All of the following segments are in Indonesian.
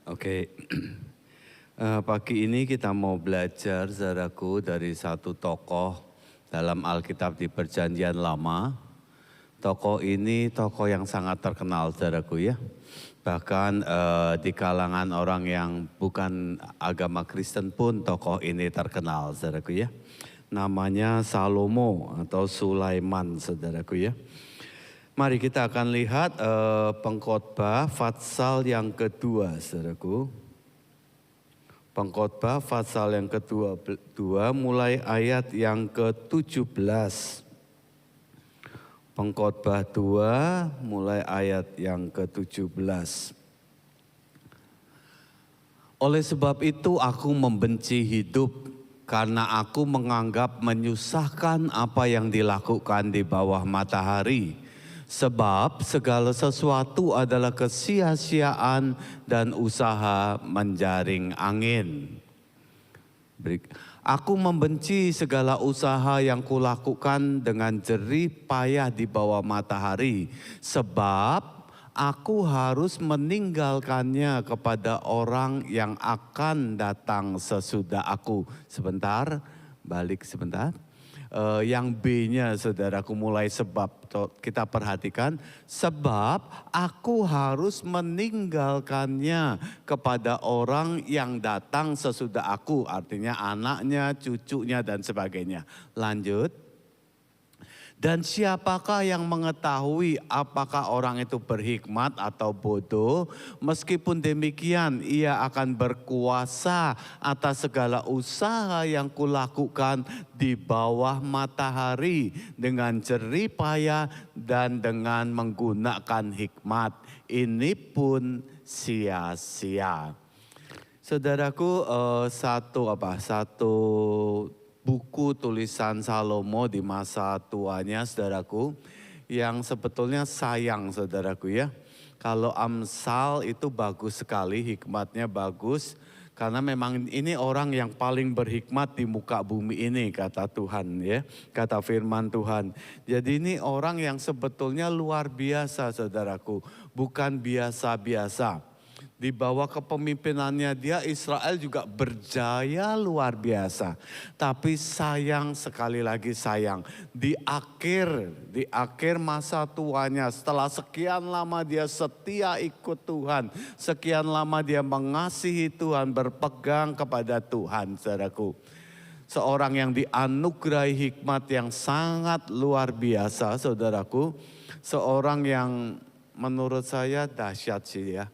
Oke, pagi ini kita mau belajar saudaraku dari satu tokoh dalam Alkitab di Perjanjian Lama. Tokoh ini tokoh yang sangat terkenal saudaraku ya. Bahkan di kalangan orang yang bukan agama Kristen pun tokoh ini terkenal saudaraku ya. Namanya Salomo atau Sulaiman saudaraku ya. Mari kita akan lihat Pengkhotbah Fatsal yang kedua, saudaraku. Pengkhotbah Fatsal yang kedua mulai ayat yang ke-17. Pengkhotbah 2 mulai ayat yang ke-17. Oleh sebab itu aku membenci hidup karena aku menganggap menyusahkan apa yang dilakukan di bawah matahari. Sebab segala sesuatu adalah kesia-siaan dan usaha menjaring angin. Aku membenci segala usaha yang kulakukan dengan jerih payah di bawah matahari. Sebab aku harus meninggalkannya kepada orang yang akan datang sesudah aku. Sebentar, balik sebentar. Yang B-nya saudaraku mulai sebab kita perhatikan, sebab aku harus meninggalkannya kepada orang yang datang sesudah aku, artinya anaknya, cucunya dan sebagainya. Lanjut. Dan siapakah yang mengetahui apakah orang itu berhikmat atau bodoh? Meskipun demikian ia akan berkuasa atas segala usaha yang kulakukan di bawah matahari dengan jerih payah dan dengan menggunakan hikmat. Ini pun sia-sia. Saudaraku, satu buku tulisan Salomo di masa tuanya saudaraku yang sebetulnya sayang saudaraku ya. Kalau Amsal itu bagus sekali, hikmatnya bagus karena memang ini orang yang paling berhikmat di muka bumi ini kata Tuhan ya, kata firman Tuhan. Jadi ini orang yang sebetulnya luar biasa saudaraku, bukan biasa-biasa. Di bawah kepemimpinannya dia Israel juga berjaya luar biasa. Tapi sayang sekali lagi sayang. Di akhir masa tuanya setelah sekian lama dia setia ikut Tuhan. Sekian lama dia mengasihi Tuhan, berpegang kepada Tuhan saudaraku. Seorang yang dianugerahi hikmat yang sangat luar biasa saudaraku. Seorang yang menurut saya dahsyat sih ya.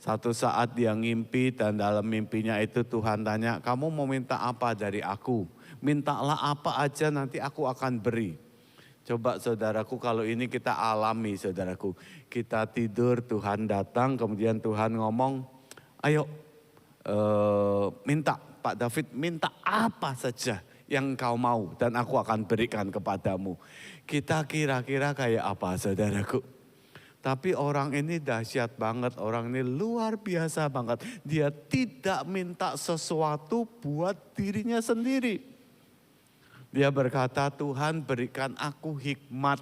Satu saat dia ngimpi dan dalam mimpinya itu Tuhan tanya, kamu mau minta apa dari aku? Mintalah apa aja nanti aku akan beri. Coba saudaraku kalau ini kita alami saudaraku. Kita tidur Tuhan datang kemudian Tuhan ngomong, ayo minta Pak David minta apa saja yang kau mau dan aku akan berikan kepadamu. Kita kira-kira kayak apa saudaraku? Tapi orang ini dahsyat banget, orang ini luar biasa banget. Dia tidak minta sesuatu buat dirinya sendiri. Dia berkata, Tuhan berikan aku hikmat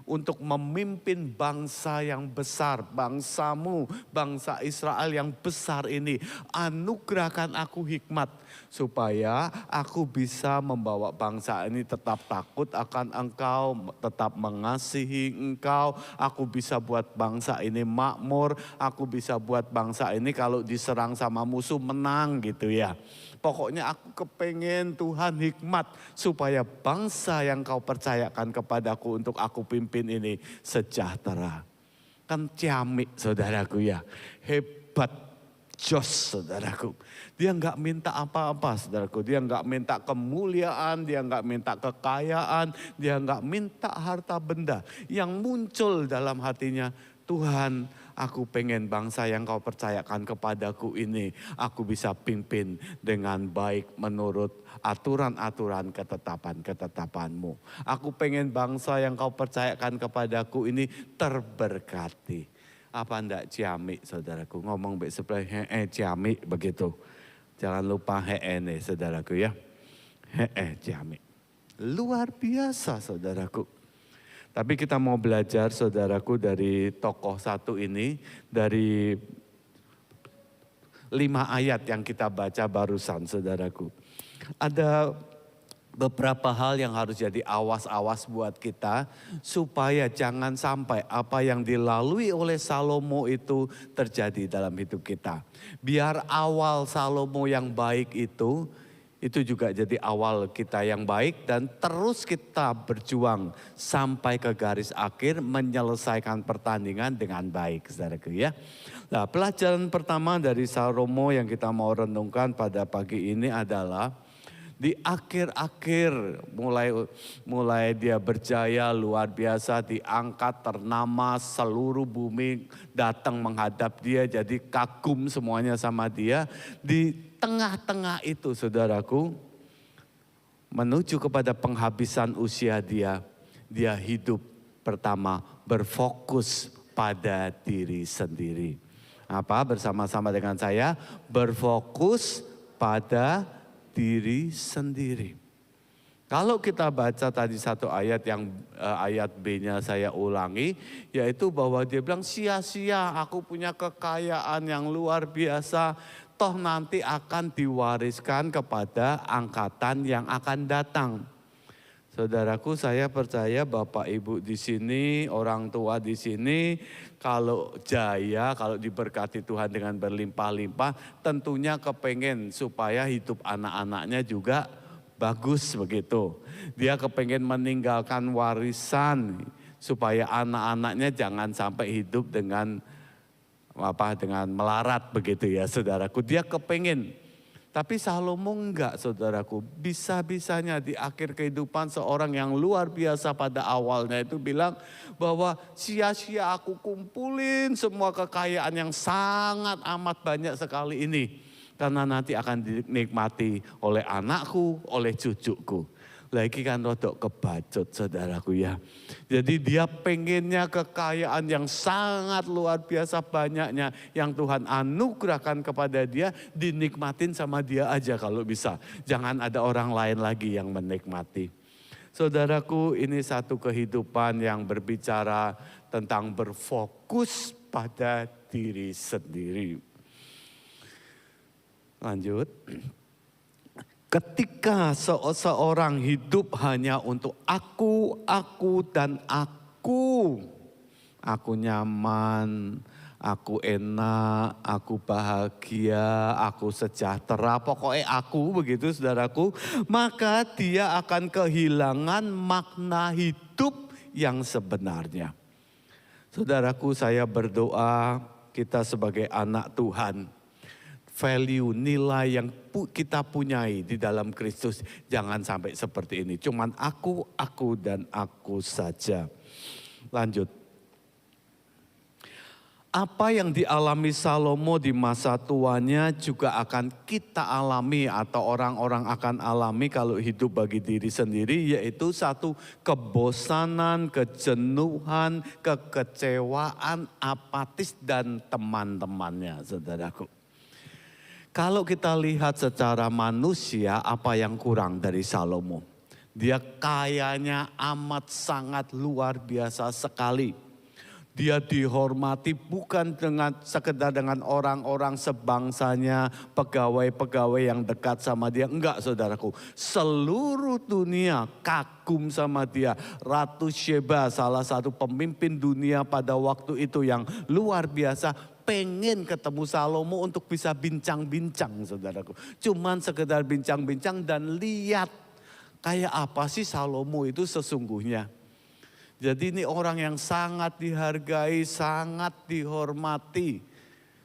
untuk memimpin bangsa yang besar, bangsamu, bangsa Israel yang besar ini. Anugerahkan aku hikmat supaya aku bisa membawa bangsa ini tetap takut akan engkau, tetap mengasihi engkau. Aku bisa buat bangsa ini makmur, aku bisa buat bangsa ini kalau diserang sama musuh menang gitu ya. Pokoknya aku kepengen Tuhan hikmat supaya bangsa yang kau percayakan kepadaku untuk aku pimpin ini sejahtera. Kan ciamik saudaraku ya, hebat, jos saudaraku. Dia nggak minta apa-apa saudaraku, dia nggak minta kemuliaan, dia nggak minta kekayaan, dia nggak minta harta benda. Yang muncul dalam hatinya, Tuhan, aku pengen bangsa yang kau percayakan kepadaku ini, aku bisa pimpin dengan baik menurut aturan-aturan ketetapan-ketetapanmu. Aku pengen bangsa yang kau percayakan kepadaku ini terberkati. Apa ndak ciamik saudaraku, ngomong baik sebelah ciamik begitu. Jangan lupa nih saudaraku ya, ciamik. Luar biasa saudaraku. Tapi kita mau belajar saudaraku dari tokoh satu ini, dari 5 ayat yang kita baca barusan saudaraku. Ada beberapa hal yang harus jadi awas-awas buat kita supaya jangan sampai apa yang dilalui oleh Salomo itu terjadi dalam hidup kita. Biar awal Salomo yang baik itu juga jadi awal kita yang baik dan terus kita berjuang sampai ke garis akhir menyelesaikan pertandingan dengan baik saudaraku ya. Nah, pelajaran pertama dari Salomo yang kita mau renungkan pada pagi ini adalah di akhir-akhir mulai dia berjaya luar biasa, diangkat, ternama, seluruh bumi datang menghadap dia, jadi kagum semuanya sama dia. Di tengah-tengah itu saudaraku, menuju kepada penghabisan usia dia hidup pertama berfokus pada diri sendiri. Apa? Bersama-sama dengan saya, berfokus pada diri sendiri. Kalau kita baca tadi satu ayat yang ayat B-nya saya ulangi, yaitu bahwa dia bilang sia-sia aku punya kekayaan yang luar biasa, toh nanti akan diwariskan kepada angkatan yang akan datang. Saudaraku, saya percaya Bapak Ibu di sini, orang tua di sini, kalau jaya, kalau diberkati Tuhan dengan berlimpah-limpah, tentunya kepengen supaya hidup anak-anaknya juga bagus begitu. Dia kepengen meninggalkan warisan supaya anak-anaknya jangan sampai hidup dengan melarat begitu ya saudaraku. Dia kepengen. Tapi Salomo enggak saudaraku, bisa-bisanya di akhir kehidupan seorang yang luar biasa pada awalnya itu bilang bahwa sia-sia aku kumpulin semua kekayaan yang sangat amat banyak sekali ini. Karena nanti akan dinikmati oleh anakku, oleh cucuku. Lagi kan rodok kebacut saudaraku ya. Jadi dia pengennya kekayaan yang sangat luar biasa banyaknya. Yang Tuhan anugerahkan kepada dia dinikmatin sama dia aja kalau bisa. Jangan ada orang lain lagi yang menikmati. Saudaraku, ini satu kehidupan yang berbicara tentang berfokus pada diri sendiri. Lanjut. Ketika seseorang hidup hanya untuk aku, dan aku. Aku nyaman, aku enak, aku bahagia, aku sejahtera. Pokoknya aku begitu saudaraku. Maka dia akan kehilangan makna hidup yang sebenarnya. Saudaraku, saya berdoa kita sebagai anak Tuhan, value, nilai yang kita punyai di dalam Kristus jangan sampai seperti ini. Cuman aku, dan aku saja. Lanjut. Apa yang dialami Salomo di masa tuanya juga akan kita alami atau orang-orang akan alami kalau hidup bagi diri sendiri, yaitu satu kebosanan, kejenuhan, kekecewaan, apatis dan teman-temannya saudaraku. Kalau kita lihat secara manusia apa yang kurang dari Salomo. Dia kayanya amat sangat luar biasa sekali. Dia dihormati bukan sekedar dengan orang-orang sebangsanya, pegawai-pegawai yang dekat sama dia. Enggak saudaraku, seluruh dunia kagum sama dia. Ratu Sheba, salah satu pemimpin dunia pada waktu itu yang luar biasa, pengen ketemu Salomo untuk bisa bincang-bincang saudaraku. Cuman sekedar bincang-bincang dan lihat kayak apa sih Salomo itu sesungguhnya. Jadi ini orang yang sangat dihargai, sangat dihormati.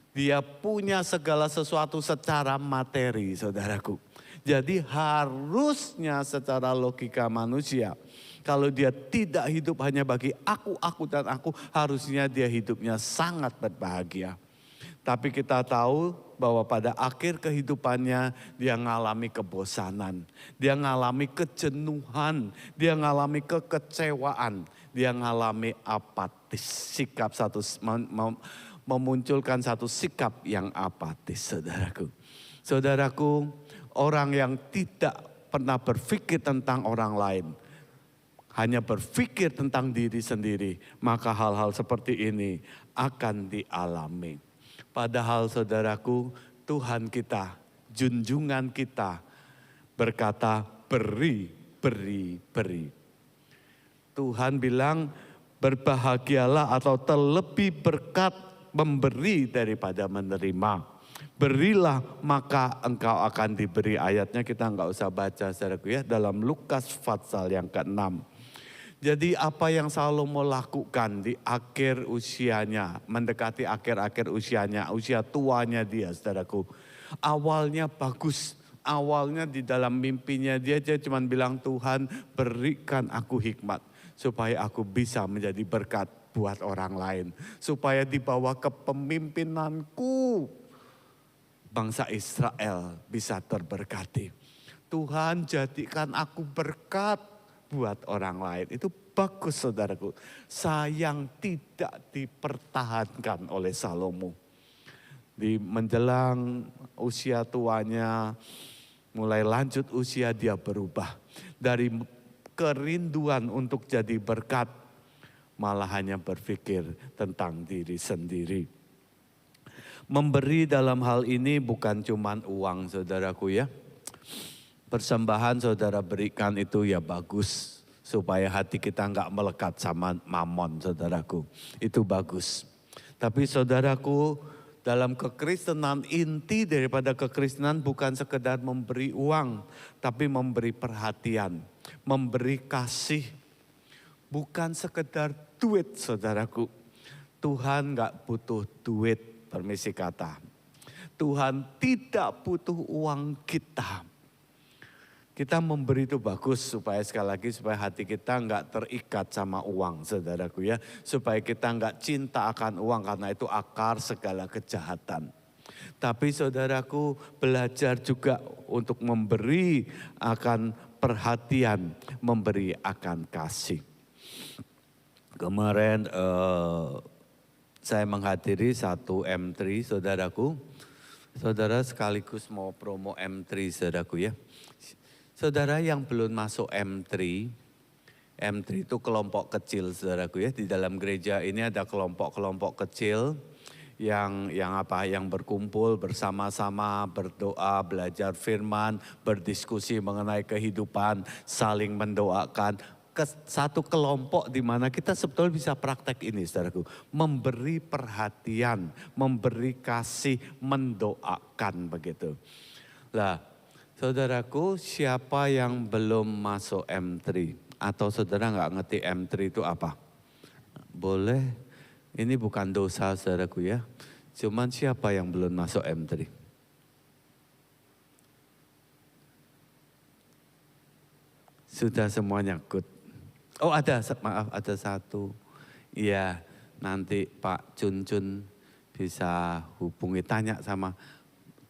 Dia punya segala sesuatu secara materi saudaraku. Jadi harusnya secara logika manusia, kalau dia tidak hidup hanya bagi aku, dan aku, harusnya dia hidupnya sangat berbahagia. Tapi kita tahu bahwa pada akhir kehidupannya dia mengalami kebosanan, dia mengalami kejenuhan, dia mengalami kekecewaan, dia mengalami apatis, memunculkan satu sikap yang apatis saudaraku. Saudaraku, orang yang tidak pernah berpikir tentang orang lain, hanya berpikir tentang diri sendiri, maka hal-hal seperti ini akan dialami. Padahal saudaraku, Tuhan kita, junjungan kita berkata beri, beri, beri. Tuhan bilang berbahagialah atau terlebih berkat memberi daripada menerima. Berilah maka engkau akan diberi. Ayatnya kita enggak usah baca saudaraku ya, dalam Lukas pasal yang ke-6. Jadi apa yang Salomo lakukan di akhir usianya, mendekati akhir-akhir usianya, usia tuanya dia saudaraku. Awalnya bagus, awalnya di dalam mimpinya dia cuma bilang, Tuhan berikan aku hikmat supaya aku bisa menjadi berkat buat orang lain. Supaya di bawah kepemimpinanku bangsa Israel bisa terberkati. Tuhan jadikan aku berkat buat orang lain. Itu bagus saudaraku. Sayang tidak dipertahankan oleh Salomo. Di menjelang usia tuanya, mulai lanjut usia dia berubah. Dari kerinduan untuk jadi berkat, malah hanya berpikir tentang diri sendiri. Memberi dalam hal ini bukan cuma uang saudaraku ya. Persembahan saudara berikan itu ya bagus. Supaya hati kita enggak melekat sama mamon saudaraku. Itu bagus. Tapi saudaraku, dalam kekristenan, inti daripada kekristenan bukan sekedar memberi uang. Tapi memberi perhatian, memberi kasih. Bukan sekedar duit saudaraku. Tuhan enggak butuh duit. Permisi kata, Tuhan tidak butuh uang kita. Kita memberi itu bagus supaya sekali lagi supaya hati kita enggak terikat sama uang saudaraku ya. Supaya kita enggak cinta akan uang karena itu akar segala kejahatan. Tapi saudaraku belajar juga untuk memberi akan perhatian, memberi akan kasih. Kemarin saya menghadiri satu M3 saudaraku. Saudara sekaligus mau promo M3 saudaraku ya. Saudara yang belum masuk M3 itu kelompok kecil saudaraku ya. Di dalam gereja ini ada kelompok-kelompok kecil yang berkumpul bersama-sama, berdoa, belajar firman, berdiskusi mengenai kehidupan, saling mendoakan. Satu kelompok di mana kita sebetulnya bisa praktek ini saudaraku. Memberi perhatian, memberi kasih, mendoakan begitu. Lah saudaraku, siapa yang belum masuk M3? Atau saudara nggak ngerti M3 itu apa? Boleh, ini bukan dosa saudaraku ya. Cuman siapa yang belum masuk M3? Sudah semuanya good. Oh ada, maaf ada satu. Iya, nanti Pak Cun bisa hubungi, tanya sama,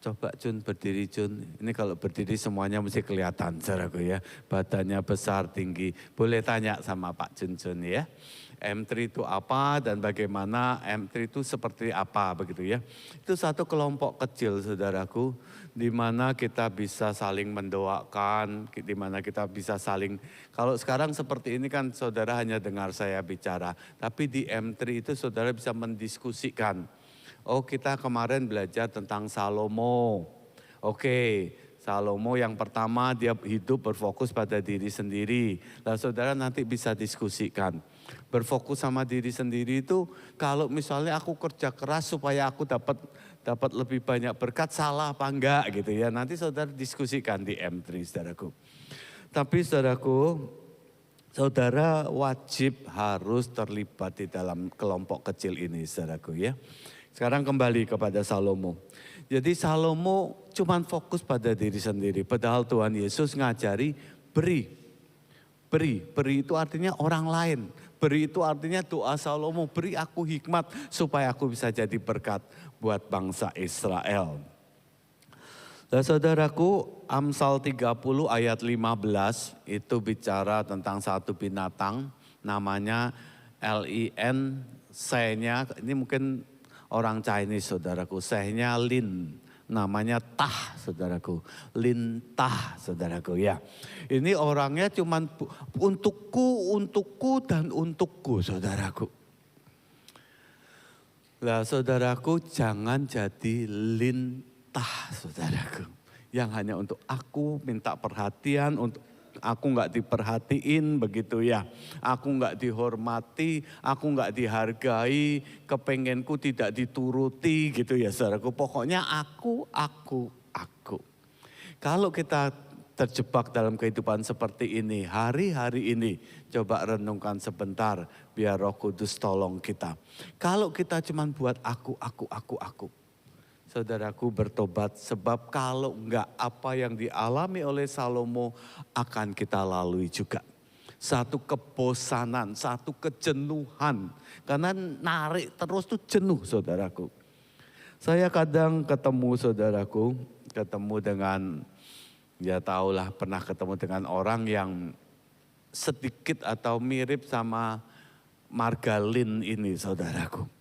coba Cun berdiri Cun. Ini kalau berdiri semuanya mesti kelihatan saudaraku ya. Badannya besar, tinggi. Boleh tanya sama Pak Cun ya. M3 itu apa dan bagaimana M3 itu seperti apa begitu ya. Itu satu kelompok kecil saudaraku. Di mana kita bisa saling mendoakan, di mana kita bisa saling, kalau sekarang seperti ini kan saudara hanya dengar saya bicara. Tapi di M3 itu saudara bisa mendiskusikan. Oh kita kemarin belajar tentang Salomo. Oke, Salomo yang pertama dia hidup berfokus pada diri sendiri. Lalu saudara nanti bisa diskusikan. Berfokus sama diri sendiri itu kalau misalnya aku kerja keras supaya aku dapat lebih banyak berkat, salah apa enggak gitu ya. Nanti saudara diskusikan di M3 saudaraku. Tapi saudaraku, saudara wajib harus terlibat di dalam kelompok kecil ini saudaraku ya. Sekarang kembali kepada Salomo. Jadi Salomo cuma fokus pada diri sendiri. Padahal Tuhan Yesus ngajari beri. Beri itu artinya orang lain. Beri itu artinya doa Salomo, beri aku hikmat supaya aku bisa jadi berkat buat bangsa Israel. Dan saudaraku, Amsal 30 ayat 15 itu bicara tentang satu binatang namanya lin, sehnya ini mungkin orang Chinese saudaraku, sehnya lin. Namanya tah saudaraku, lintah saudaraku ya. Ini orangnya cuman untukku dan untukku saudaraku. Lah saudaraku jangan jadi lintah. betah saudaraku. Yang hanya untuk aku minta perhatian, untuk aku nggak diperhatiin begitu ya. Aku nggak dihormati, aku nggak dihargai, kepengenku tidak dituruti gitu ya saudaraku. Pokoknya aku. Kalau kita terjebak dalam kehidupan seperti ini, hari-hari ini coba renungkan sebentar biar Roh Kudus tolong kita. Kalau kita cuma buat aku. Saudaraku bertobat sebab kalau enggak apa yang dialami oleh Salomo akan kita lalui juga. Satu kebosanan, satu kejenuhan. Karena narik terus tuh jenuh saudaraku. Saya kadang ketemu dengan, ya tahulah pernah ketemu dengan orang yang sedikit atau mirip sama margarin ini saudaraku.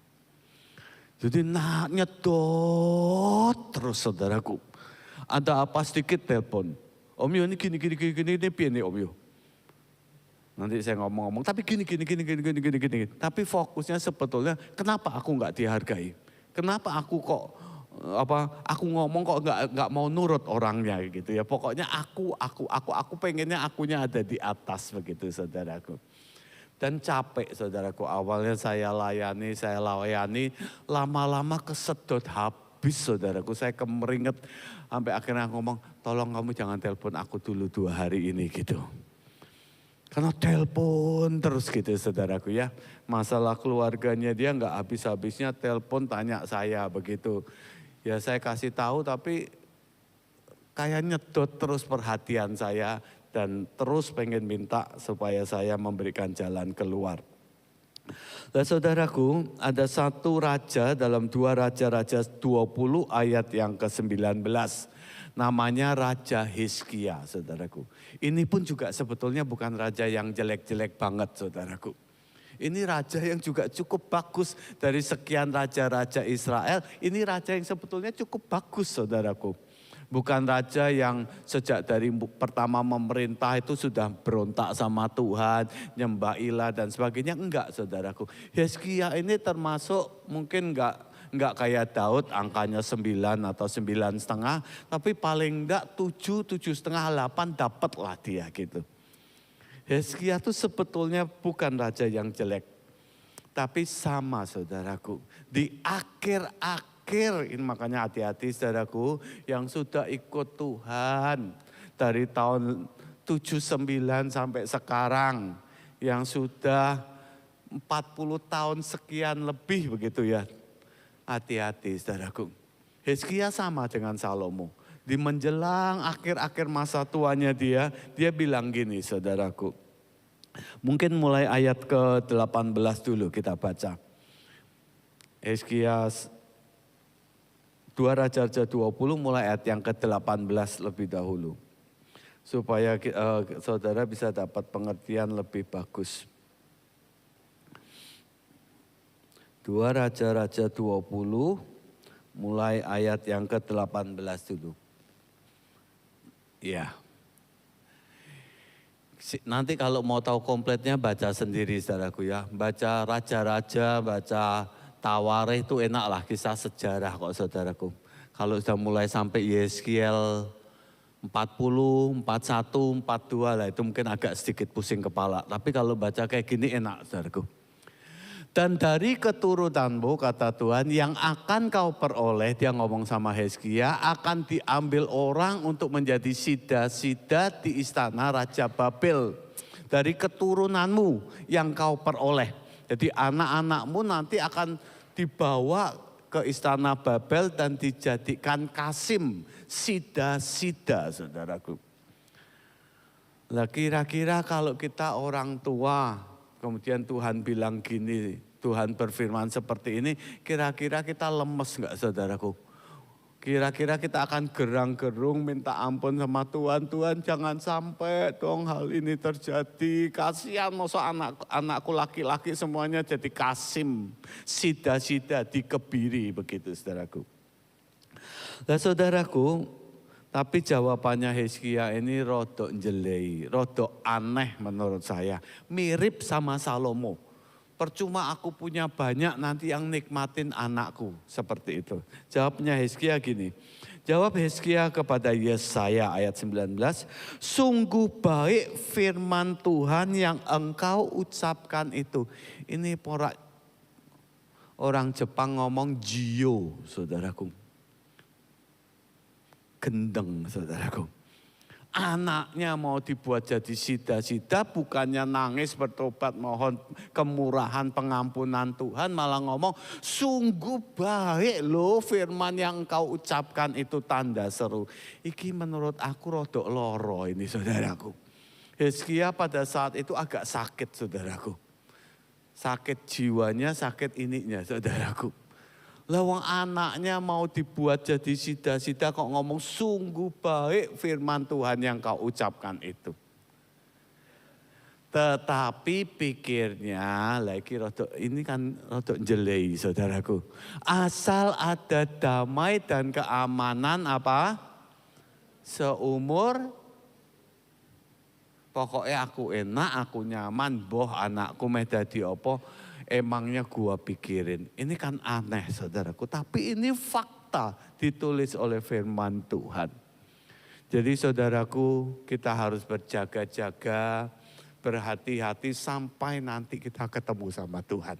Jadi nyedot terus saudaraku. Ada apa sedikit telepon. Om Yo ini gini ini piye nih Om Yo. Nanti saya ngomong-ngomong tapi gini. Tapi fokusnya sebetulnya kenapa aku nggak dihargai? Kenapa aku kok aku ngomong kok nggak mau nurut orangnya gitu ya. Pokoknya aku pengennya akunya ada di atas begitu saudaraku. Dan capek saudaraku, awalnya saya layani, lama-lama kesedot habis saudaraku. Saya kemeringet sampai akhirnya ngomong, tolong kamu jangan telepon aku dulu 2 hari ini gitu. Karena telepon terus gitu saudaraku ya. Masalah keluarganya dia nggak habis-habisnya telepon tanya saya begitu. Ya saya kasih tahu tapi kayak nyedot terus perhatian saya. Dan terus pengen minta supaya saya memberikan jalan keluar. Nah saudaraku, ada satu raja dalam 2 Raja-Raja 20 ayat yang ke-19. Namanya Raja Hizkia saudaraku. Ini pun juga sebetulnya bukan raja yang jelek-jelek banget saudaraku. Ini raja yang juga cukup bagus dari sekian raja-raja Israel. Ini raja yang sebetulnya cukup bagus saudaraku. Bukan raja yang sejak dari pertama memerintah itu sudah berontak sama Tuhan, nyembah ilah dan sebagainya. Enggak saudaraku. Hizkia ini termasuk mungkin enggak kayak Daud angkanya 9 atau 9,5. Tapi paling enggak 7, 7,5, 8 dapatlah dia gitu. Hizkia itu sebetulnya bukan raja yang jelek. Tapi sama saudaraku. Di akhir-akhir ini makanya hati-hati saudaraku yang sudah ikut Tuhan dari tahun 79 sampai sekarang. Yang sudah 40 tahun sekian lebih begitu ya. Hati-hati saudaraku. Hizkia sama dengan Salomo. Di menjelang akhir-akhir masa tuanya dia bilang gini saudaraku. Mungkin mulai ayat ke-18 dulu kita baca. Hizkia 2 Raja-Raja 20 mulai ayat yang ke-18 lebih dahulu. Supaya saudara bisa dapat pengertian lebih bagus. 2 Raja-Raja 20 mulai ayat yang ke-18 dulu. Ya. Nanti kalau mau tahu kompletnya baca sendiri saudaraku ya. Baca Raja-Raja, baca Tawarikh itu enak lah kisah sejarah kok saudaraku. Kalau sudah mulai sampai Yeskiel 40, 41, 42 lah itu mungkin agak sedikit pusing kepala. Tapi kalau baca kayak gini enak saudaraku. Dan dari keturunanmu kata Tuhan yang akan kau peroleh, dia ngomong sama Hizkia, akan diambil orang untuk menjadi sida-sida di istana Raja Babel. Dari keturunanmu yang kau peroleh. Jadi anak-anakmu nanti akan dibawa ke istana Babel dan dijadikan kasim, sida-sida saudaraku. Nah kira-kira kalau kita orang tua, kemudian Tuhan bilang gini, Tuhan berfirman seperti ini, kira-kira kita lemes enggak saudaraku? Kira-kira kita akan gerang-gerung minta ampun sama Tuhan. Tuhan jangan sampai dong hal ini terjadi. Kasihan masa anakku laki-laki semuanya jadi kasim. Sida-sida dikebiri begitu saudaraku. Nah saudaraku, tapi jawabannya Hizkia ini rodok jelei, rodok aneh menurut saya. Mirip sama Salomo. Percuma aku punya banyak nanti yang nikmatin anakku. Seperti itu. Jawabnya Hizkia gini. Jawab Hizkia kepada Yesaya ayat 19, sungguh baik firman Tuhan yang engkau ucapkan itu. Ini orang Jepang ngomong jio, saudaraku. Gendeng, saudaraku. Anaknya mau dibuat jadi sida-sida, bukannya nangis bertobat mohon kemurahan pengampunan Tuhan, malah ngomong sungguh baik loh firman yang engkau ucapkan itu, tanda seru. Iki menurut aku rodok loro ini, saudaraku. Hizkia pada saat itu agak sakit, saudaraku. Sakit jiwanya, sakit ininya, saudaraku. Lawang anaknya mau dibuat jadi sida-sida kok ngomong sungguh baik firman Tuhan yang kau ucapkan itu. Tetapi pikirnya, ini kan rodok jelei, saudaraku. Asal ada damai dan keamanan apa? Seumur, pokoknya aku enak, aku nyaman, boh anakku meh dadi apa? Emangnya gua pikirin, ini kan aneh saudaraku, tapi ini fakta ditulis oleh firman Tuhan. Jadi saudaraku, kita harus berjaga-jaga, berhati-hati sampai nanti kita ketemu sama Tuhan.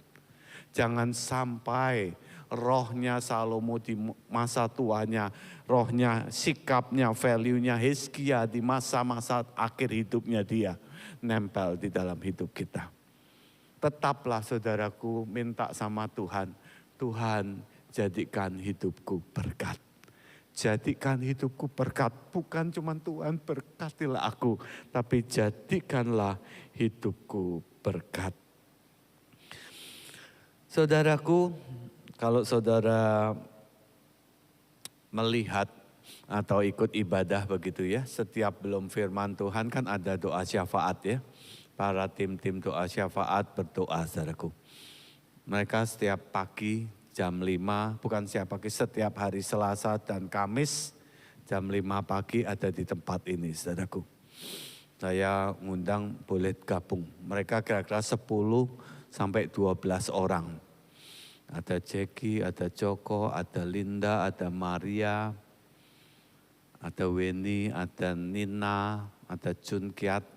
Jangan sampai rohnya Salomo di masa tuanya, rohnya, sikapnya, value-nya Hizkia di masa-masa akhir hidupnya dia nempel di dalam hidup kita. Tetaplah saudaraku minta sama Tuhan, Tuhan jadikan hidupku berkat. Jadikan hidupku berkat, bukan cuma Tuhan berkatilah aku, tapi jadikanlah hidupku berkat. Saudaraku, kalau saudara melihat atau ikut ibadah begitu ya, setiap belum firman Tuhan kan ada doa syafaat ya. Para tim-tim doa syafaat berdoa, saudaraku. Mereka setiap pagi jam 5, bukan setiap pagi, setiap hari Selasa dan Kamis jam 5 pagi ada di tempat ini, saudaraku. Saya ngundang boleh gabung. Mereka kira-kira 10 sampai 12 orang. Ada Jeki, ada Joko, ada Linda, ada Maria, ada Weni, ada Nina, ada Jun Kiat.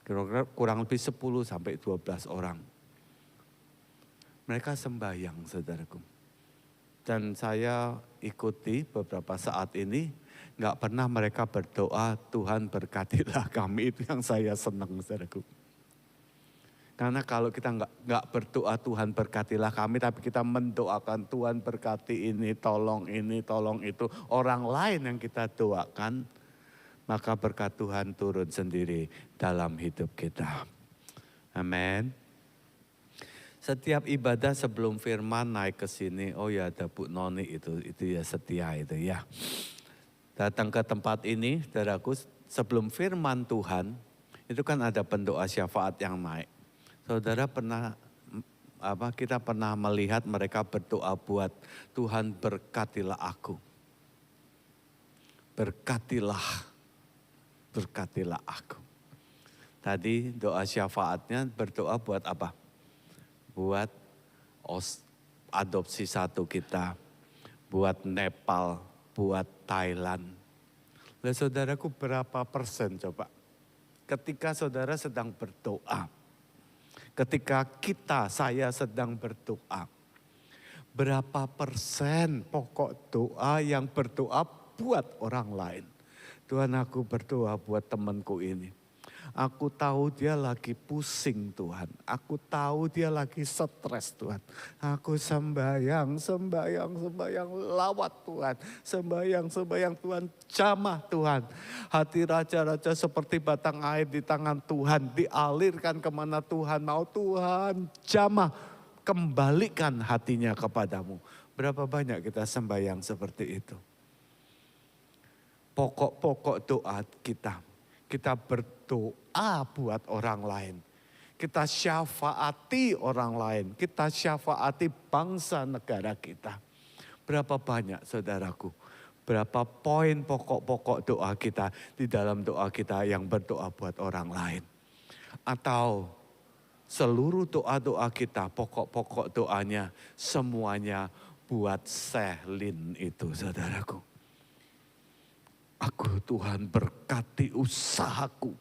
Kira-kira kurang lebih 10 sampai 12 orang. Mereka sembahyang, saudaraku. Dan saya ikuti beberapa saat ini, nggak pernah mereka berdoa, Tuhan berkatilah kami, itu yang saya senang, saudaraku. Karena kalau kita nggak berdoa Tuhan berkatilah kami, tapi kita mendoakan Tuhan berkati ini, tolong itu, orang lain yang kita doakan, maka berkat Tuhan turun sendiri dalam hidup kita. Amin. Setiap ibadah sebelum firman naik ke sini, oh ya ada Bu Noni itu ya setia itu ya. Datang ke tempat ini, saudaraku, sebelum firman Tuhan, itu kan ada pendoa syafaat yang naik. Saudara kita pernah melihat mereka berdoa buat Tuhan berkatilah aku. Berkatilah aku. Tadi doa syafaatnya berdoa buat apa? Buat adopsi satu kita, buat Nepal, buat Thailand. Nah, saudaraku berapa persen coba? Ketika saudara sedang berdoa, ketika saya sedang berdoa, berapa persen pokok doa yang berdoa buat orang lain? Tuhan, aku berdoa buat temanku ini. Aku tahu dia lagi pusing Tuhan. Aku tahu dia lagi stres Tuhan. Aku sembayang lawat Tuhan. Sembayang Tuhan, jamah Tuhan. Hati raja-raja seperti batang air di tangan Tuhan. Dialirkan kemana Tuhan mau, Tuhan jamah. Kembalikan hatinya kepadamu. Berapa banyak kita sembayang seperti itu? Pokok-pokok doa kita. Kita berdoa buat orang lain. Kita syafaati orang lain. Kita syafaati bangsa negara kita. Berapa banyak saudaraku? Berapa poin pokok-pokok doa kita di dalam doa kita yang berdoa buat orang lain? Atau seluruh doa-doa kita, pokok-pokok doanya semuanya buat Sehlin itu, saudaraku. Tuhan berkati usahaku.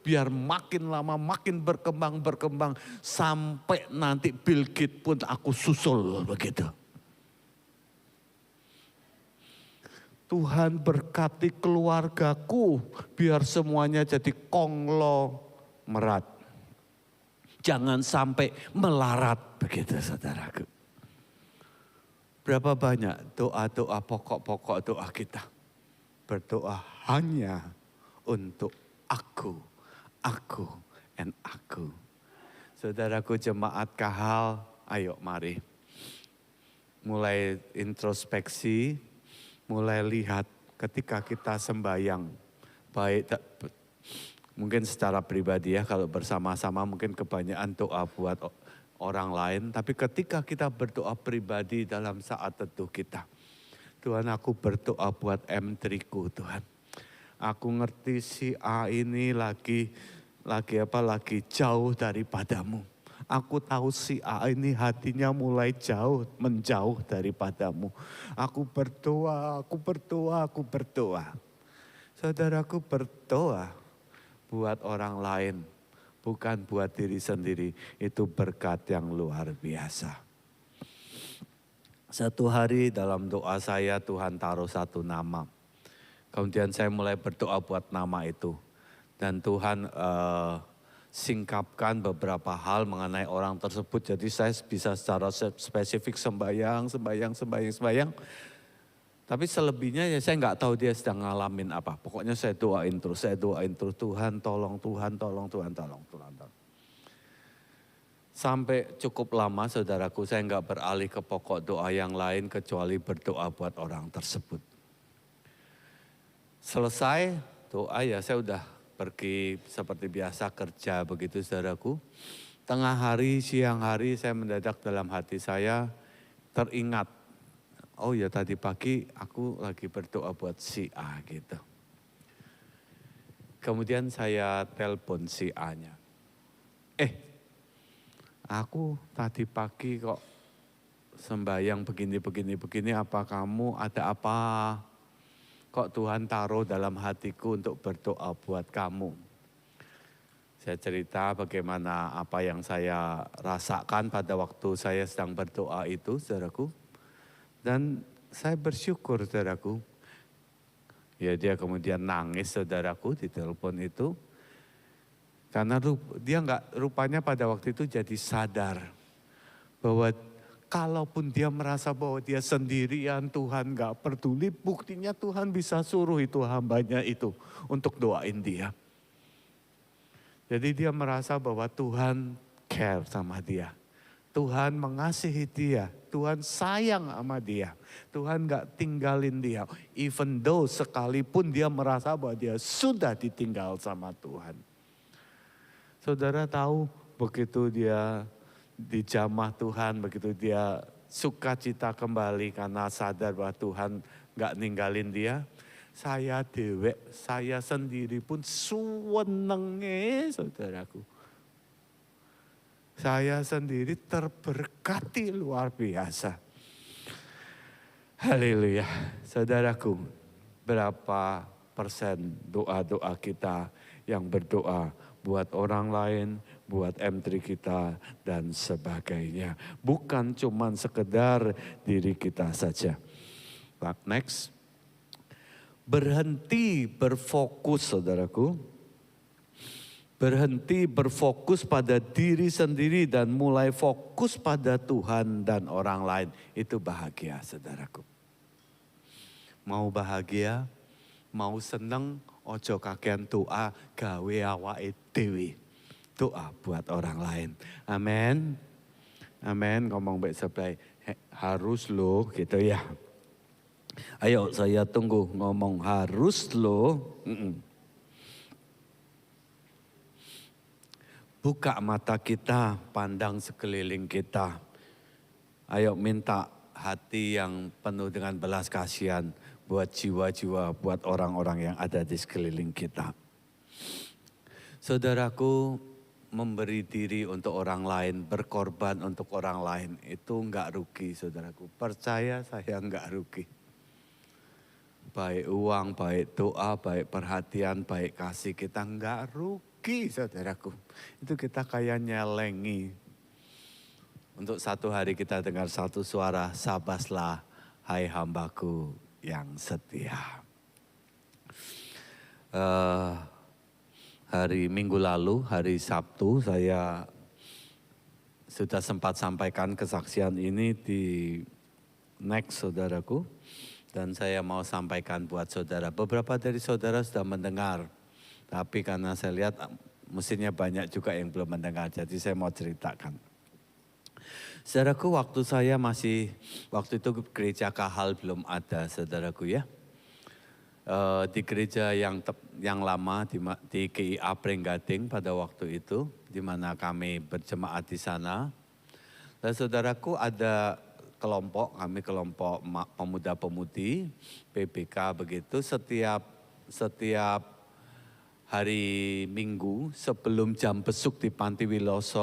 Biar makin lama makin berkembang sampai nanti Bill Gates pun aku susul begitu. Tuhan berkati keluargaku biar semuanya jadi konglomerat. Jangan sampai melarat begitu saudaraku. Berapa banyak doa-doa pokok-pokok doa kita. Berdoa hanya untuk aku, and aku. Saudaraku jemaat Kahal, ayo mari. Mulai introspeksi. Mulai lihat ketika kita sembahyang, baik mungkin secara pribadi ya, kalau bersama-sama mungkin kebanyakan doa buat orang lain. Tapi ketika kita berdoa pribadi dalam saat teduh kita, Tuhan aku berdoa buat M3 ku Tuhan. Aku ngerti si A ini lagi jauh daripadamu. Aku tahu si A ini hatinya mulai menjauh daripadamu. Aku berdoa. Saudaraku berdoa buat orang lain, bukan buat diri sendiri. Itu berkat yang luar biasa. Satu hari dalam doa saya Tuhan taruh satu nama. Kemudian saya mulai berdoa buat nama itu. Dan Tuhan singkapkan beberapa hal mengenai orang tersebut. Jadi saya bisa secara spesifik sembahyang. Tapi selebihnya ya saya nggak tahu dia sedang ngalamin apa. Pokoknya saya doain terus. Tuhan tolong. Sampai cukup lama saudaraku saya nggak beralih ke pokok doa yang lain kecuali berdoa buat orang tersebut. Selesai doa ya saya udah pergi seperti biasa kerja begitu saudaraku. Tengah hari, siang hari saya mendadak dalam hati saya teringat. Oh ya tadi pagi aku lagi berdoa buat si A gitu. Kemudian saya telepon si A-nya. Aku tadi pagi kok sembahyang begini, apa kamu ada apa? Kok Tuhan taruh dalam hatiku untuk berdoa buat kamu. Saya cerita bagaimana apa yang saya rasakan pada waktu saya sedang berdoa itu, saudaraku. Dan saya bersyukur, saudaraku. Ya dia kemudian nangis, saudaraku, di telepon itu. Karena dia rupanya pada waktu itu jadi sadar bahwa kalaupun dia merasa bahwa dia sendirian, Tuhan gak peduli, buktinya Tuhan bisa suruh itu hambanya itu untuk doain dia. Jadi dia merasa bahwa Tuhan care sama dia. Tuhan mengasihi dia, Tuhan sayang sama dia. Tuhan gak tinggalin dia. Even though sekalipun dia merasa bahwa dia sudah ditinggal sama Tuhan. Saudara tahu begitu dia dijamah Tuhan, begitu dia sukacita kembali karena sadar bahwa Tuhan gak ninggalin dia. Saya sendiri pun suwenenge saudaraku. Saya sendiri terberkati luar biasa. Haleluya. Saudaraku, berapa persen doa-doa kita yang berdoa buat orang lain, buat M3 kita dan sebagainya. Bukan cuman sekedar diri kita saja. Next. Berhenti berfokus saudaraku. Berhenti berfokus pada diri sendiri dan mulai fokus pada Tuhan dan orang lain. Itu bahagia saudaraku. Mau bahagia, mau seneng, ojo kakean doa gawe awake dhewe. Doa buat orang lain. Amin. Amin. Ngomong baik sebelah. Harus loh gitu ya. Ayo saya tunggu ngomong harus loh. Buka mata kita, pandang sekeliling kita. Ayo minta hati yang penuh dengan belas kasihan buat jiwa-jiwa, buat orang-orang yang ada di sekeliling kita. Saudaraku, memberi diri untuk orang lain, berkorban untuk orang lain, itu enggak rugi saudaraku. Percaya saya enggak rugi. baik uang, baik doa, baik perhatian, baik kasih, kita enggak rugi saudaraku. Itu kita kayak nyelengi. Untuk satu hari kita dengar satu suara, sabaslah hai hambaku yang setia. Hari Minggu lalu, hari Sabtu, saya sudah sempat sampaikan kesaksian ini di Next saudaraku. Dan saya mau sampaikan buat saudara. Beberapa dari saudara sudah mendengar. Tapi karena saya lihat mestinya banyak juga yang belum mendengar. Jadi saya mau ceritakan. Saudaraku, waktu itu gereja Kahal belum ada saudaraku ya. Di gereja yang lama di GIA Pringgading pada waktu itu. Di mana kami berjemaat di sana. Dan saudaraku ada kami kelompok pemuda-pemudi, PBK begitu, setiap hari Minggu sebelum jam besuk di Panti Wiloso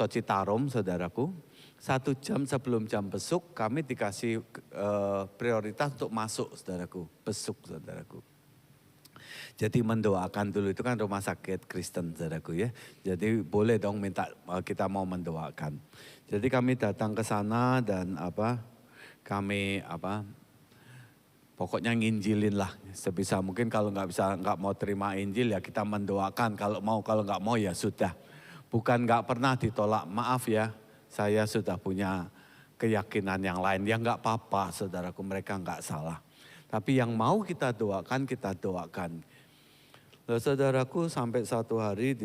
Citarum, saudaraku. 1 jam sebelum jam besuk kami dikasih prioritas untuk masuk, saudaraku, besuk, saudaraku. Jadi mendoakan dulu, itu kan rumah sakit Kristen, saudaraku ya. Jadi boleh dong minta kita mau mendoakan. Jadi kami datang ke sana dan pokoknya nginjilin lah sebisa mungkin. Kalau nggak mau terima Injil ya kita mendoakan. Kalau nggak mau ya sudah. Bukan nggak pernah ditolak, maaf ya. Saya sudah punya keyakinan yang lain. Ya nggak apa-apa, saudaraku, mereka nggak salah. Tapi yang mau kita doakan, kita doakan. Nah, saudaraku, sampai satu hari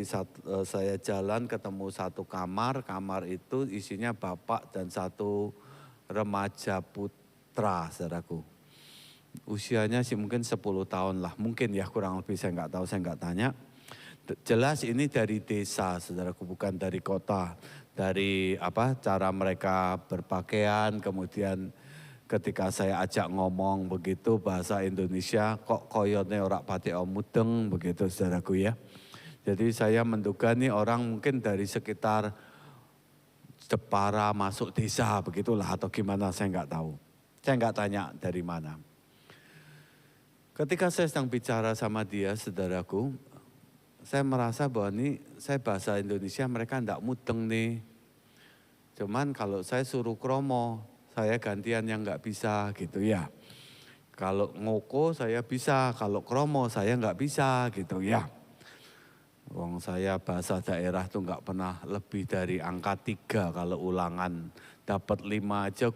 saya jalan ketemu satu kamar itu isinya bapak dan satu remaja putra, saudaraku. Usianya sih mungkin 10 tahun lah, mungkin ya kurang lebih, saya nggak tahu, saya nggak tanya. Jelas ini dari desa, saudaraku, bukan dari kota. Dari cara mereka berpakaian, kemudian ketika saya ajak ngomong begitu bahasa Indonesia, kok koyone ora pati mudeng begitu, saudaraku ya. Jadi saya menduga nih orang mungkin dari sekitar Jepara masuk desa begitulah atau gimana, saya nggak tahu. Saya nggak tanya dari mana. Ketika saya sedang bicara sama dia, saudaraku, saya merasa bahwa ini saya bahasa Indonesia mereka nggak mudeng nih. Cuman kalau saya suruh kromo, saya gantian yang nggak bisa gitu ya. Kalau ngoko saya bisa, kalau kromo saya nggak bisa gitu ya. Wong saya bahasa daerah tuh nggak pernah lebih dari angka 3 kalau ulangan. Dapat 5 aja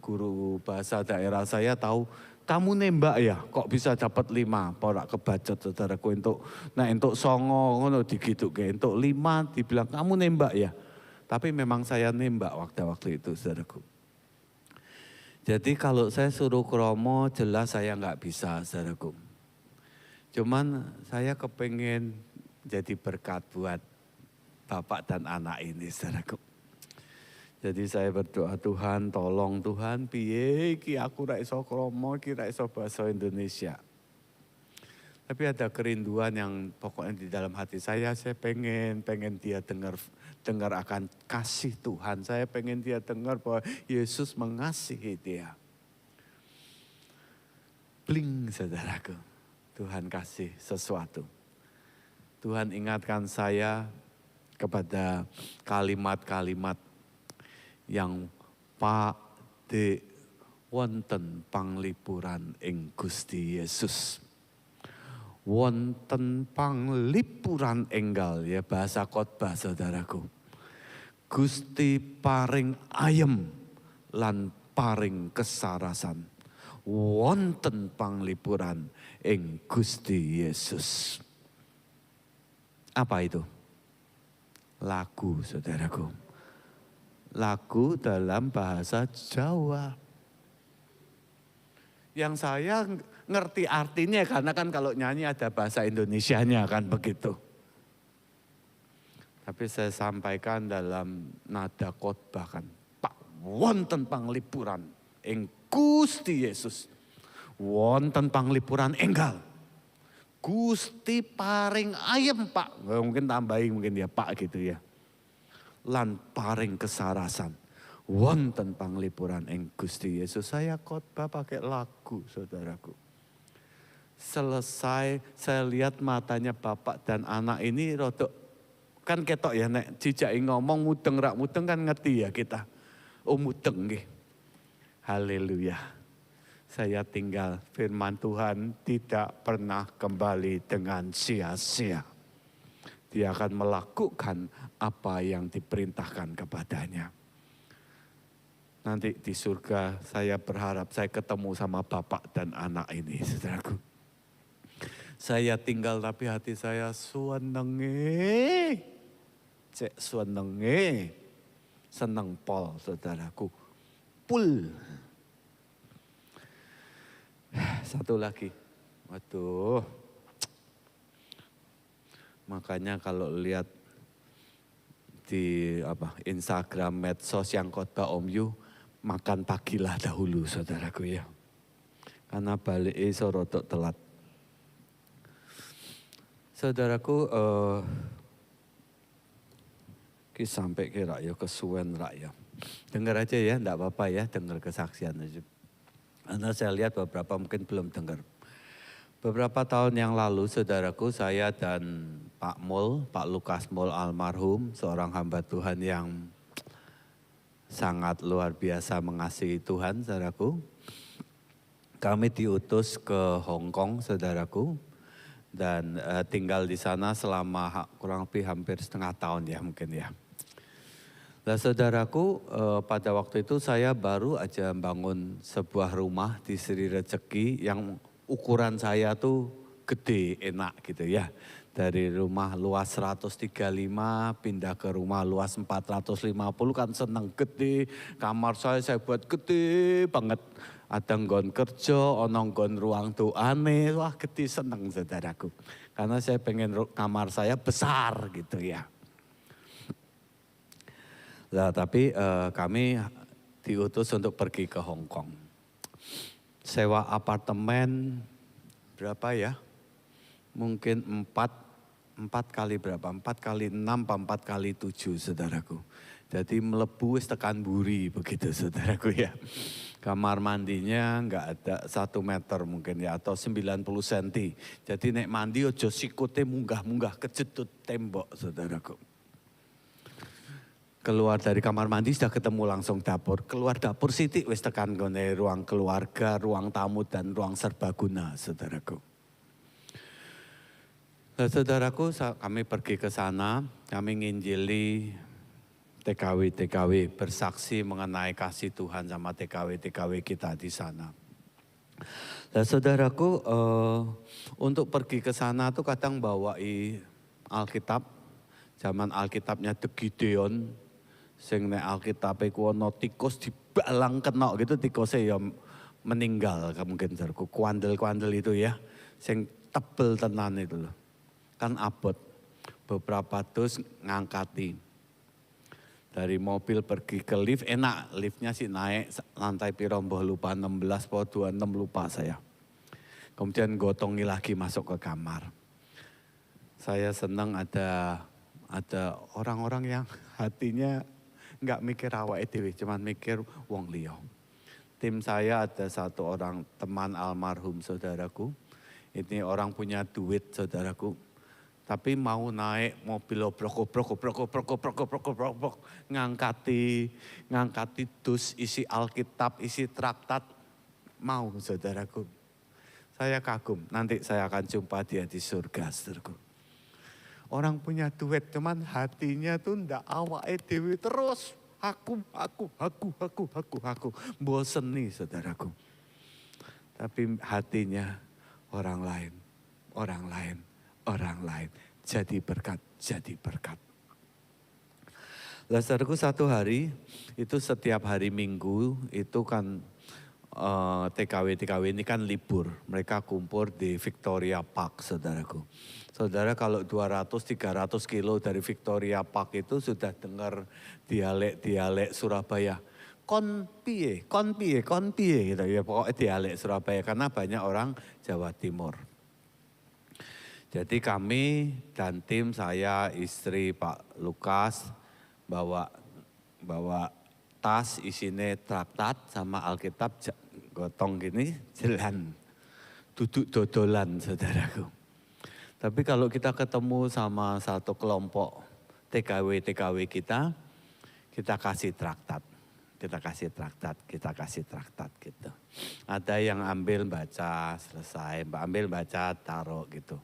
guru bahasa daerah saya tahu, kamu nembak ya kok bisa dapat 5. Porak kebacot, saudaraku, untuk songo ngono digituke, untuk 5 dibilang kamu nembak ya. Tapi memang saya nembak waktu itu, saudaraku. Jadi kalau saya suruh kromo jelas saya nggak bisa, saudaraku. Cuman saya kepengen jadi berkat buat bapak dan anak ini, saudaraku. Jadi saya berdoa, Tuhan tolong Tuhan, piye iki aku ra iso kromo, iki ra iso bahasa Indonesia. Tapi ada kerinduan yang pokoknya di dalam hati saya pengen dia dengar akan kasih Tuhan. Saya pengen dia dengar bahwa Yesus mengasihi dia. Bling, saudaraku, Tuhan kasih sesuatu. Tuhan ingatkan saya kepada kalimat-kalimat yang Pakde wonten panglipuran ing Gusti Yesus. Wonten panglipuran enggal, ya bahasa khotbah, saudaraku. Gusti paring ayem lan paring kesarasan. Wonten panglipuran ing Gusti Yesus. Apa itu? Lagu, saudaraku. Lagu dalam bahasa Jawa. Yang saya ngerti artinya karena kan kalau nyanyi ada bahasa Indonesianya kan begitu. Tapi saya sampaikan dalam nada khotbah kan. Pak wonten panglipuran ing Gusti Yesus. Wonten panglipuran enggal. Gusti paring ayem Pak. Mungkin tambahin mungkin ya Pak gitu ya. Lan paring kesarasan. wonten panglipuran ing Gusti Yesus. Saya khotbah pakai lagu, saudaraku. Selesai saya lihat matanya bapak dan anak ini rodok, kan ketok ya nek jijaki ngomong mudeng rak mudeng kan ngerti ya kita. Oh mudeng nggih. Haleluya. Saya tinggal, firman Tuhan tidak pernah kembali dengan sia-sia. Dia akan melakukan apa yang diperintahkan kepadanya. Nanti di surga saya berharap saya ketemu sama bapak dan anak ini, saudaraku. Saya tinggal tapi hati saya suwenenge. Cek suwenenge. Seneng pol, saudaraku. Pul. Satu lagi. Waduh. Makanya kalau lihat di Instagram, medsos yang khotbah Om Yu, makan pagilah dahulu, saudaraku ya. Karena balik rodok telat. Saudaraku, sampai kira ya kesuwen rak ya. Dengar aja ya, enggak apa-apa ya, dengar kesaksian aja. Karena saya lihat beberapa mungkin belum dengar. Beberapa tahun yang lalu, saudaraku, saya dan Pak Mul, Pak Lukas Mul almarhum, seorang hamba Tuhan yang sangat luar biasa mengasihi Tuhan, saudaraku. Kami diutus ke Hong Kong, saudaraku, dan tinggal di sana selama kurang lebih hampir setengah tahun ya mungkin ya. Nah saudaraku, pada waktu itu saya baru aja bangun sebuah rumah di Sri Rezeki yang ukuran saya tuh gede, enak gitu ya. Dari rumah luas 135 pindah ke rumah luas 450 kan seneng gede. Kamar saya buat gede banget. Ada nggon kerja, ono nggon ruang doane, wah gede seneng saudaraku. Karena saya pengen kamar saya besar gitu ya. Nah tapi kami diutus untuk pergi ke Hong Kong. Sewa apartemen berapa ya? Mungkin 4 kali berapa? 4 kali 6, 4 kali 7 saudaraku. Jadi melebu wis tekan buri begitu saudaraku ya. Kamar mandinya enggak ada 1 meter mungkin ya atau 90 cm. Jadi nek mandi ojo sikute munggah-munggah kejedut tembok saudaraku. Keluar dari kamar mandi sudah ketemu langsung dapur. Keluar dapur sitik wis tekan gone ruang keluarga, ruang tamu dan ruang serbaguna saudaraku. Nah, saudaraku, kami pergi ke sana, kami nginjili TKW bersaksi mengenai kasih Tuhan sama TKW kita di sana. Nah, saudaraku, untuk pergi ke sana tuh kadang bawai Alkitab, zaman Alkitabnya The Gideon, sing nek Alkitab iku ana tikus dibalang kena gitu tikusnya ya meninggal mungkin saudaraku, kuandel-kuandel itu ya, sing tebel tenan itu loh. Kan abot, beberapa dus ngangkati. Dari mobil pergi ke lift, enak liftnya sih naik lantai piro mbah lupa 16 atau 26 lupa saya. Kemudian gotongi lagi masuk ke kamar. Saya senang ada orang-orang yang hatinya enggak mikir awake dhewe, cuman mikir wong liya. Tim saya ada satu orang teman almarhum saudaraku. Ini orang punya duit saudaraku. Tapi mau naik mobil obrok ngangkati dus isi Alkitab, isi traktat, mau saudaraku. Saya kagum, nanti saya akan jumpa dia di surga saudaraku. Orang punya duit cuman hatinya tuh ndak awake dhewe terus. Aku. Bosen nih saudaraku. Tapi hatinya orang lain. Jadi berkat. Saudaraku satu hari, itu setiap hari Minggu, itu kan TKW ini kan libur. Mereka kumpul di Victoria Park saudaraku. Saudara kalau 200-300 kilo dari Victoria Park itu sudah dengar dialek Surabaya. Kon piye gitu ya, pokoknya dialek Surabaya karena banyak orang Jawa Timur. Jadi kami dan tim saya, istri Pak Lukas bawa tas isine traktat sama Alkitab gotong gini jalan. Duduk dodolan saudaraku. Tapi kalau kita ketemu sama satu kelompok TKW kita kasih traktat. Kita kasih traktat gitu. Ada yang ambil baca selesai, ambil baca taruh gitu.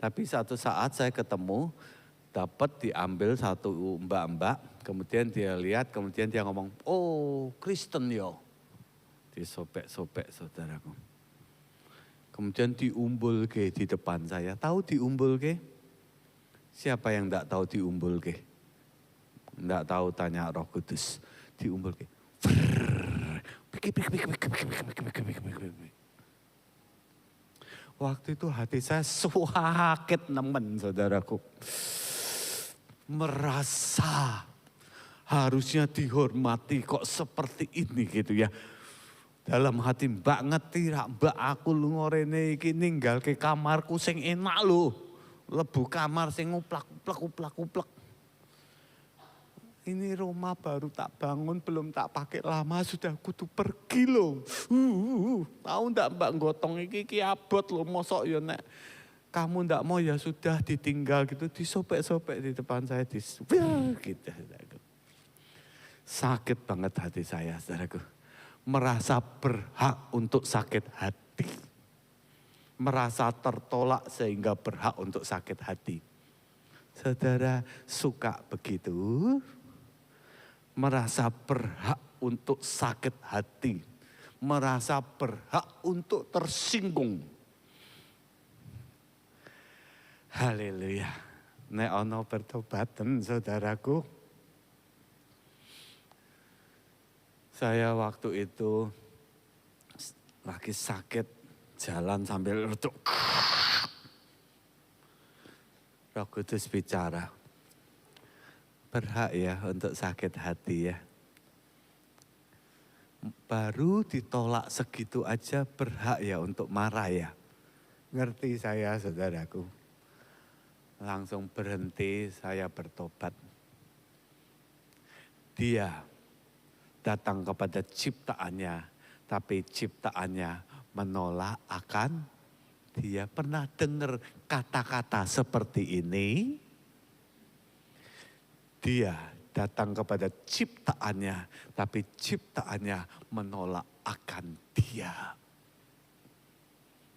Tapi satu saat saya ketemu, dapat diambil satu mbak-mbak, kemudian dia lihat, kemudian dia ngomong, oh Kristen yo. Disobek-sobek saudaraku. Kemudian diumbul ke di depan saya. Tahu diumbul ke? Siapa yang enggak tahu diumbul ke? Enggak tahu tanya Roh Kudus. Diumbul ke. Waktu itu hati saya sakit nemen saudaraku. Merasa harusnya dihormati kok seperti ini gitu ya. Dalam hati mbak ngerti rak mbak aku lu ngorene iki ninggal ke kamarku sing enak lho. Lebu kamar sing uplak. Ini rumah baru tak bangun, belum tak pakai lama sudah kudu pergi loh. Tahu ndak mbak gotong iki abot loh, mosok ya nek kamu ndak mau ya sudah ditinggal gitu, disobek-sobek di depan saya gitu. Sakit banget hati saya saudaraku. Merasa berhak untuk sakit hati. Merasa tertolak sehingga berhak untuk sakit hati. Saudara suka begitu? Merasa berhak untuk sakit hati. Merasa berhak untuk tersinggung. Haleluya. Nek ana pertobatan saudaraku. Saya waktu itu lagi sakit, jalan sambil retuk. Roh Kudus bicara, berhak ya untuk sakit hati ya. Baru ditolak segitu aja berhak ya untuk marah ya. Ngerti saya saudaraku. Langsung berhenti, saya bertobat. Dia datang kepada ciptaannya, tapi ciptaannya menolak akan dia. Pernah dengar kata-kata seperti ini? Dia datang kepada ciptaannya, tapi ciptaannya menolak akan dia.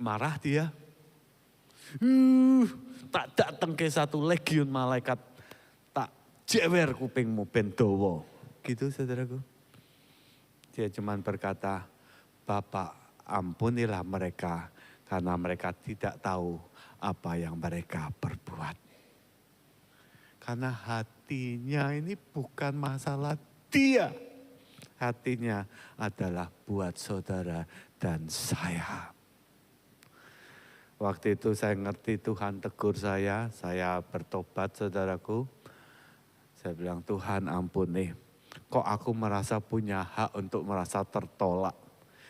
Marah dia? Tak datang ke satu legiun malaikat, tak jewer kupingmu ben dawa. Gitu saudaraku. Dia cuma berkata, Bapak ampunilah mereka karena mereka tidak tahu apa yang mereka perbuat. Karena hatinya ini bukan masalah dia. Hatinya adalah buat saudara dan saya. Waktu itu saya ngerti Tuhan tegur saya bertobat saudaraku. Saya bilang Tuhan ampuni. Kok aku merasa punya hak untuk merasa tertolak?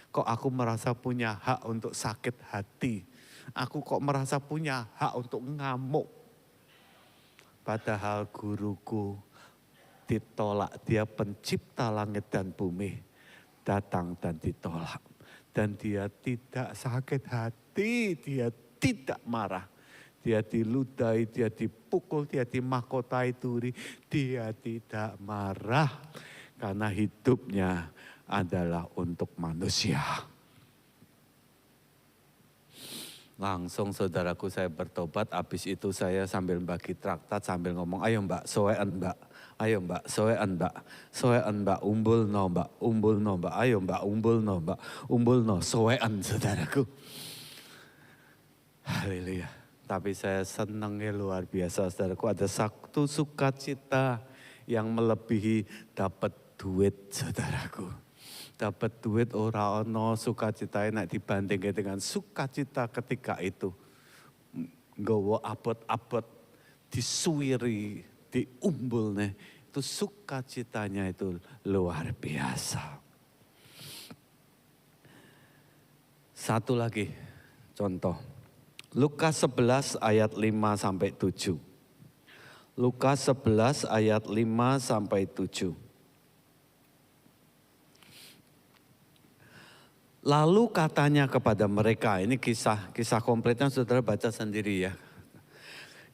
Kok aku merasa punya hak untuk sakit hati? Aku kok merasa punya hak untuk ngamuk? Padahal guruku ditolak, dia pencipta langit dan bumi. Datang dan ditolak. Dan dia tidak sakit hati, dia tidak marah. Dia diludahi, dia dipukul, dia dimahkotai duri. Dia tidak marah karena hidupnya adalah untuk manusia. Langsung saudaraku saya bertobat, habis itu saya sambil bagi traktat sambil ngomong, ayo mbak, soean mbak. Ayo mbak, soean mbak, umbul no mbak, ayo mbak, umbul no, soean saudaraku. Haleluya. Tapi saya senangnya luar biasa saudaraku, ada satu sukacita yang melebihi dapat duit saudaraku. Dapat duit ora ono sukacita nek dibandingkan dengan sukacita ketika itu. Nggawa abot-abot disuwiri, diumbulne, itu sukacitanya itu luar biasa. Satu lagi contoh. Lukas 11 ayat 5 sampai 7. Lukas 11 ayat 5 sampai 7. Lalu katanya kepada mereka, ini kisah kompletnya saudara baca sendiri ya.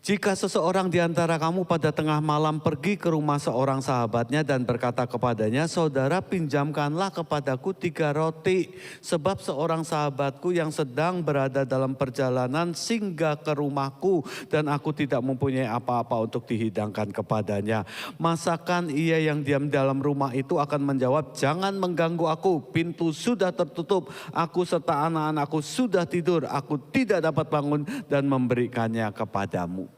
Jika seseorang di antara kamu pada tengah malam pergi ke rumah seorang sahabatnya dan berkata kepadanya, saudara pinjamkanlah kepadaku 3 roti. Sebab seorang sahabatku yang sedang berada dalam perjalanan singgah ke rumahku dan aku tidak mempunyai apa-apa untuk dihidangkan kepadanya. Masakan ia yang diam dalam rumah itu akan menjawab, jangan mengganggu aku, pintu sudah tertutup, aku serta anak-anakku sudah tidur, aku tidak dapat bangun dan memberikannya kepadamu.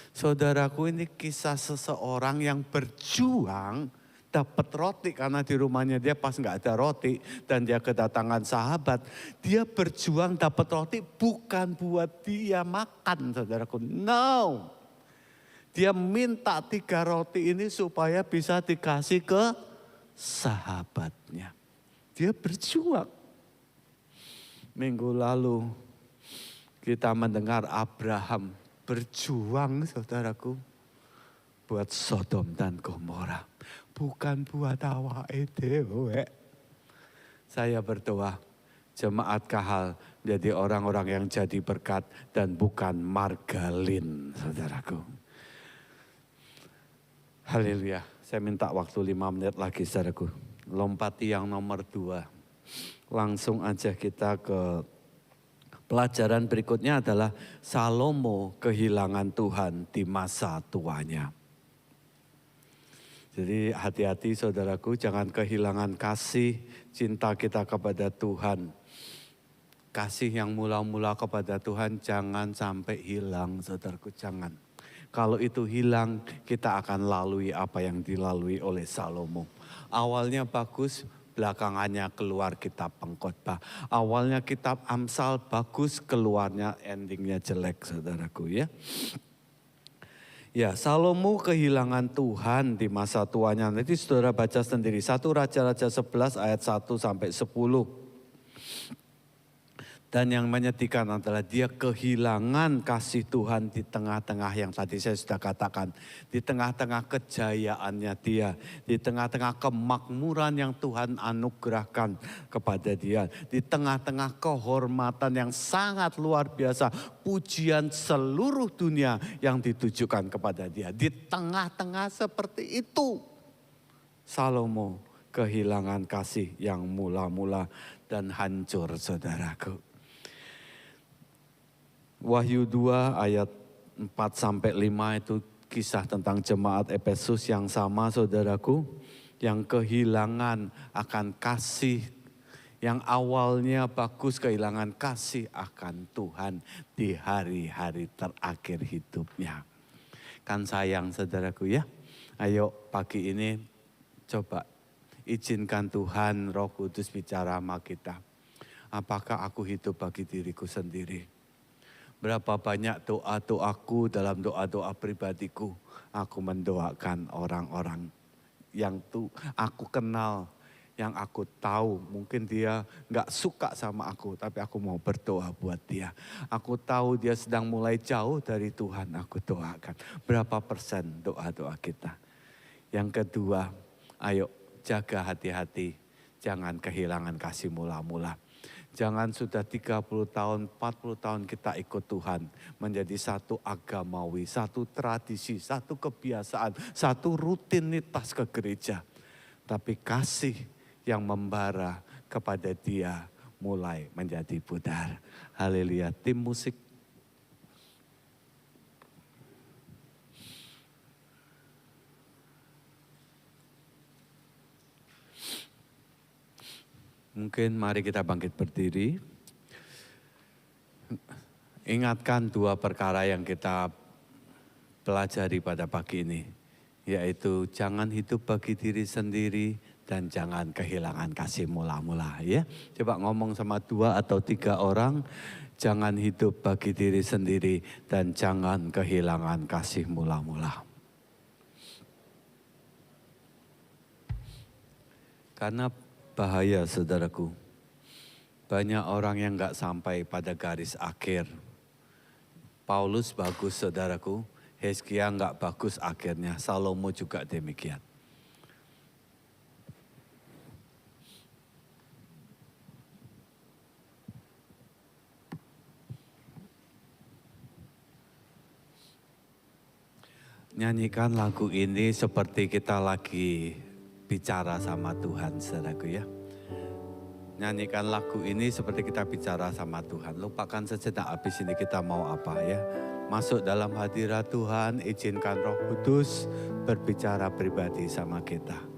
Saudaraku, ini kisah seseorang yang berjuang dapat roti karena di rumahnya dia pas nggak ada roti dan dia kedatangan sahabat. Dia berjuang dapat roti bukan buat dia makan, saudaraku. No. Dia minta 3 roti ini supaya bisa dikasih ke sahabatnya. Dia berjuang. Minggu lalu kita mendengar Abraham berjuang, saudaraku, buat Sodom dan Gomora. Bukan buat awake dhewe. Saya berdoa jemaat Kahal jadi orang-orang yang jadi berkat dan bukan margalin, saudaraku. Haleluya. Saya minta waktu 5 menit lagi, saudaraku. Lompati yang nomor 2. Langsung aja kita ke pelajaran berikutnya adalah Salomo kehilangan Tuhan di masa tuanya. Jadi hati-hati saudaraku, jangan kehilangan kasih cinta kita kepada Tuhan. Kasih yang mula-mula kepada Tuhan jangan sampai hilang, saudaraku, jangan. Kalau itu hilang, kita akan lalui apa yang dilalui oleh Salomo. Awalnya bagus, belakangannya keluar kitab pengkhotbah. Awalnya kitab Amsal bagus, keluarnya endingnya jelek, saudaraku ya. Ya, Salomo kehilangan Tuhan di masa tuanya. Nanti saudara baca sendiri. 1 Raja-Raja 11 ayat 1 sampai 10. Dan yang menyedihkan adalah dia kehilangan kasih Tuhan di tengah-tengah yang tadi saya sudah katakan. Di tengah-tengah kejayaannya dia. Di tengah-tengah kemakmuran yang Tuhan anugerahkan kepada dia. Di tengah-tengah kehormatan yang sangat luar biasa. Pujian seluruh dunia yang ditujukan kepada dia. Di tengah-tengah seperti itu, Salomo kehilangan kasih yang mula-mula dan hancur, saudaraku. Wahyu 2 ayat 4 sampai 5 itu kisah tentang jemaat Efesus yang sama, saudaraku, yang kehilangan akan kasih, yang awalnya bagus kehilangan kasih akan Tuhan di hari-hari terakhir hidupnya. Kan sayang, saudaraku ya. Ayo pagi ini coba izinkan Tuhan Roh Kudus bicara sama kita. Apakah aku hidup bagi diriku sendiri? Berapa banyak doa-doaku dalam doa-doa pribadiku. Aku mendoakan orang-orang yang aku kenal, yang aku tahu. Mungkin dia gak suka sama aku, tapi aku mau berdoa buat dia. Aku tahu dia sedang mulai jauh dari Tuhan, aku doakan. Berapa persen doa-doa kita? Yang kedua, ayo jaga hati-hati. Jangan kehilangan kasih mula-mula. Jangan sudah 30 tahun, 40 tahun kita ikut Tuhan. Menjadi satu agamawi, satu tradisi, satu kebiasaan, satu rutinitas ke gereja. Tapi kasih yang membara kepada dia mulai menjadi pudar. Haleluya. Tim musik. Mungkin mari kita bangkit berdiri. Ingatkan 2 perkara yang kita pelajari pada pagi ini. Yaitu jangan hidup bagi diri sendiri dan jangan kehilangan kasih mula-mula. Ya, coba ngomong sama 2 atau 3 orang. Jangan hidup bagi diri sendiri dan jangan kehilangan kasih mula-mula. Karena bahaya, saudaraku. Banyak orang yang gak sampai pada garis akhir. Paulus bagus, saudaraku. Hizkia gak bagus akhirnya. Salomo juga demikian. Nyanyikan lagu ini seperti kita lagi bicara sama Tuhan, saudaraku ya. Nyanyikan lagu ini seperti kita bicara sama Tuhan. Lupakan sejenak habis ini kita mau apa ya. Masuk dalam hadirat Tuhan, izinkan Roh Kudus berbicara pribadi sama kita.